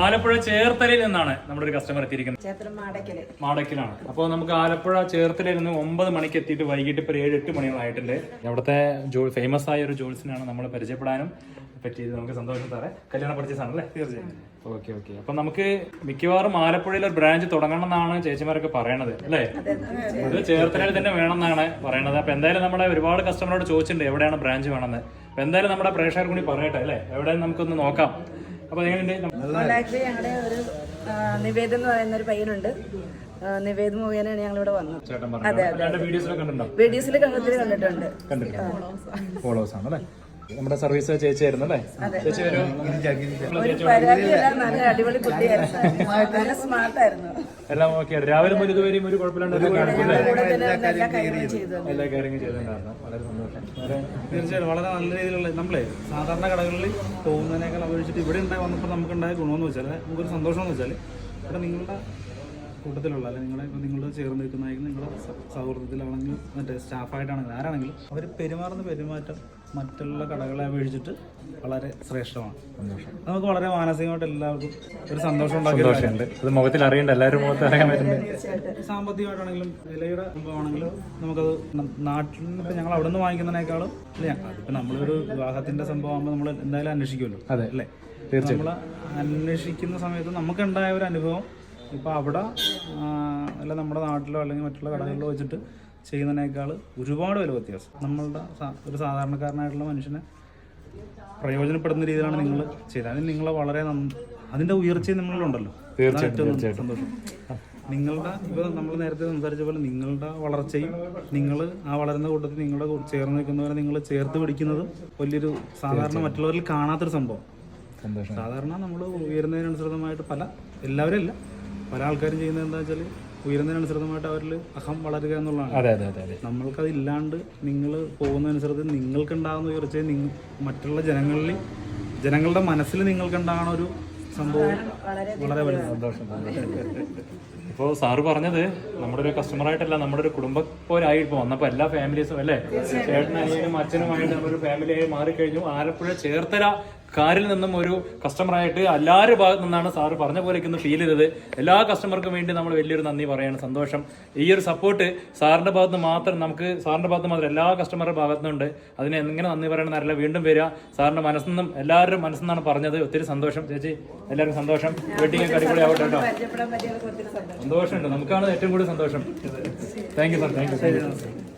ആലപ്പുഴ ചേർത്തലയിൽ നിന്നാണ് നമ്മുടെ ഒരു കസ്റ്റമർ എത്തിയിരിക്കുന്നത്. മാടക്കിലാണ്. അപ്പോൾ നമുക്ക് ആലപ്പുഴ ചേർത്തലയിൽ നിന്ന് 9 മണിക്ക് എത്തിയിട്ട് വൈകിട്ട് ഇപ്പോൾ 7-8 മണികളായിട്ടുണ്ട്. അവിടുത്തെ ഫേമസ് ആയ ഒരു ജോൽസിനാണ് നമ്മൾ പരിചയപ്പെടാനും പറ്റിയത്. നമുക്ക് സന്തോഷം സാറേ. കല്യാണ പർച്ചേസ് ആണല്ലേ? തീർച്ചയായും. Okay okay. അപ്പൊ നമുക്ക് മിക്കവാറും ആലപ്പുഴയിൽ ഒരു ബ്രാഞ്ച് തുടങ്ങണം എന്നാണ് ചേച്ചിമാരൊക്കെ പറയണത് അല്ലേ? അത് ചേർത്തലയിൽ തന്നെ വേണം എന്നാണ് പറയണത്. അപ്പൊ എന്തായാലും നമ്മുടെ ഒരുപാട് കസ്റ്റമറോട് ചോദിച്ചിട്ടുണ്ട് എവിടെയാണ് ബ്രാഞ്ച് വേണമെന്ന്. അപ്പൊ എന്തായാലും നമ്മുടെ പ്രേക്ഷകർ കൂടി പറയട്ടെ അല്ലേ, എവിടെ നമുക്കൊന്ന് നോക്കാം. അപ്പൊ ഞങ്ങളുടെ ഒരു നിവേദ് എന്ന് പറയുന്ന ഒരു പയ്യനുണ്ട്. നിവേദ് മുഖേനയാണ് ഞങ്ങളിവിടെ വന്നത്. വീഡിയോസിൽ കണ്ടിട്ടുണ്ട്. ഫോളോവേഴ്സ് ആണ് അല്ലേ? നമ്മുടെ സർവീസ് ചേച്ചിയായിരുന്നു അല്ലേ? ചേച്ചി ഒരു പരാതിയല്ല, നല്ല അടിപൊളി കുട്ടിയായിരുന്നു, നല്ല സ്മാർട്ടായിരുന്നു. എല്ലാം ഓക്കെ. രാവിലെ മുതൽ ഇതുവരെയും ഒരു കുഴപ്പമില്ലാണ്ട് എല്ലാ കാര്യങ്ങളും ചെയ്തിട്ടുണ്ടായിരുന്നു. വളരെ സന്തോഷം. തീർച്ചയായിട്ടും വളരെ നല്ല രീതിയിലുള്ള നമ്മളെ സാധാരണ കടകളിൽ പോകുന്നതിനേക്കാൾ അപേക്ഷിച്ചിട്ട് ഇവിടെ വന്നപ്പോൾ നമുക്കുണ്ടായ ഗുണമെന്ന് വെച്ചാൽ, നമുക്കൊരു സന്തോഷം എന്ന് വെച്ചാൽ, ഇവിടെ നിങ്ങളുടെ കൂട്ടത്തിലുള്ള അല്ലെങ്കിൽ നിങ്ങളുടെ ചേർന്ന് നിൽക്കുന്നതായിരിക്കും, നിങ്ങളുടെ സൗഹൃദത്തിലാണെങ്കിലും മറ്റേ സ്റ്റാഫായിട്ടാണെങ്കിലും ആരാണെങ്കിലും അവർ പെരുമാറുന്ന പെരുമാറ്റം മറ്റുള്ള കടകളെ അപേക്ഷിച്ചിട്ട് വളരെ ശ്രേഷ്ഠമാണ്. നമുക്ക് വളരെ മാനസികമായിട്ട് എല്ലാവർക്കും ഒരു സന്തോഷം ഉണ്ടാക്കിയിട്ടുണ്ട്. അത് മുഖത്തിൽ അറിയണ്ട, എല്ലാവരും മുഖത്ത് അറിയാൻ പറ്റുന്നുണ്ട്. സാമ്പത്തികമായിട്ടാണെങ്കിലും വിലയുടെ സംഭവമാണെങ്കിലും നമുക്കത് നാട്ടിൽ നിന്ന് ഇപ്പം ഞങ്ങൾ അവിടെ നിന്ന് വാങ്ങിക്കുന്നതിനേക്കാളും ഇപ്പം നമ്മളൊരു വിവാഹത്തിന്റെ സംഭവം ആകുമ്പോൾ നമ്മൾ എന്തായാലും അന്വേഷിക്കുമല്ലോ. അതെ അല്ലേ? നമ്മൾ അന്വേഷിക്കുന്ന സമയത്ത് നമുക്കുണ്ടായ ഒരു അനുഭവം ഇപ്പോൾ അവിടെ അല്ല നമ്മുടെ നാട്ടിലോ അല്ലെങ്കിൽ മറ്റുള്ള കടകളിലോ വെച്ചിട്ട് ചെയ്യുന്നതിനേക്കാൾ ഒരുപാട് വില വ്യത്യാസം. നമ്മളുടെ ഒരു സാധാരണക്കാരനായിട്ടുള്ള മനുഷ്യനെ പ്രയോജനപ്പെടുന്ന രീതിയിലാണ് നിങ്ങൾ ചെയ്തത്. അതിന് നിങ്ങളെ വളരെ അതിൻ്റെ ഉയർച്ചയും നമ്മളിലുണ്ടല്ലോ. ഏറ്റവും സന്തോഷം. നിങ്ങളുടെ ഇപ്പോൾ നമ്മൾ നേരത്തെ സംസാരിച്ച പോലെ നിങ്ങളുടെ വളർച്ചയും നിങ്ങൾ ആ വളരുന്ന കൂട്ടത്തിൽ നിങ്ങളുടെ ചേർന്ന് നിൽക്കുന്നവരെ നിങ്ങൾ ചേർത്ത് പിടിക്കുന്നതും വലിയൊരു സാധാരണ മറ്റുള്ളവരിൽ കാണാത്തൊരു സംഭവം. സാധാരണ നമ്മൾ ഉയരുന്നതിനനുസൃതമായിട്ട് എല്ലാവരും അല്ല, പല ആൾക്കാരും ചെയ്യുന്നത് എന്താ വെച്ചാൽ ഉയരുന്നതിനനുസൃതമായിട്ട് അവരിൽ അഹം വളരുക എന്നുള്ളതാണ്. നമ്മൾക്കത് ഇല്ലാണ്ട് നിങ്ങൾ പോകുന്നതനുസരിച്ച് നിങ്ങൾക്കുണ്ടാകുന്ന ഉയർച്ചയും മറ്റുള്ള ജനങ്ങളുടെ മനസ്സിൽ നിങ്ങൾക്കുണ്ടാകുന്ന ഒരു സംഭവം വളരെ വലിയ സന്തോഷം. ഇപ്പോൾ സാറ് പറഞ്ഞത് നമ്മുടെ ഒരു കസ്റ്റമറായിട്ടല്ല, നമ്മുടെ ഒരു കുടുംബം പോലായി ഇപ്പോൾ വന്നപ്പോൾ എല്ലാ ഫാമിലീസും അല്ലേ, ചേട്ടനും അച്ഛനുമായിട്ട് നമ്മളൊരു ഫാമിലിയായി മാറിക്കഴിഞ്ഞു. ആലപ്പുഴ ചേർത്തല കാരിൽ നിന്നും ഒരു കസ്റ്റമറായിട്ട് എല്ലാവരുടെ ഭാഗത്തു നിന്നാണ് സാറ് പറഞ്ഞ പോലെയൊക്കെ ഫീൽ ചെയ്തത്. എല്ലാ കസ്റ്റമർക്കും വേണ്ടി നമ്മൾ വലിയൊരു നന്ദി പറയാണ്. സന്തോഷം. ഈ ഒരു സപ്പോർട്ട് സാറിൻ്റെ ഭാഗത്ത് മാത്രം, നമുക്ക് സാറിൻ്റെ ഭാഗത്ത് മാത്രം എല്ലാ കസ്റ്റമറുടെ ഭാഗത്തുനിന്നുണ്ട്. അതിന് എങ്ങനെ നന്ദി പറയണമെന്നറിയില്ല. വീണ്ടും വരിക. സാറിൻ്റെ മനസ്സിൽ നിന്നും എല്ലാവരും മനസ്സിൽ നിന്നാണ് പറഞ്ഞത്. ഒത്തിരി സന്തോഷം ചേച്ചി, എല്ലാവർക്കും സന്തോഷം. വെഡിങ് ഒക്കെ അടിപൊളി ആവട്ടെ കേട്ടോ. സന്തോഷമുണ്ട്, നമുക്കാണ് ഏറ്റവും കൂടുതൽ സന്തോഷം. Thank you sir. Thank you.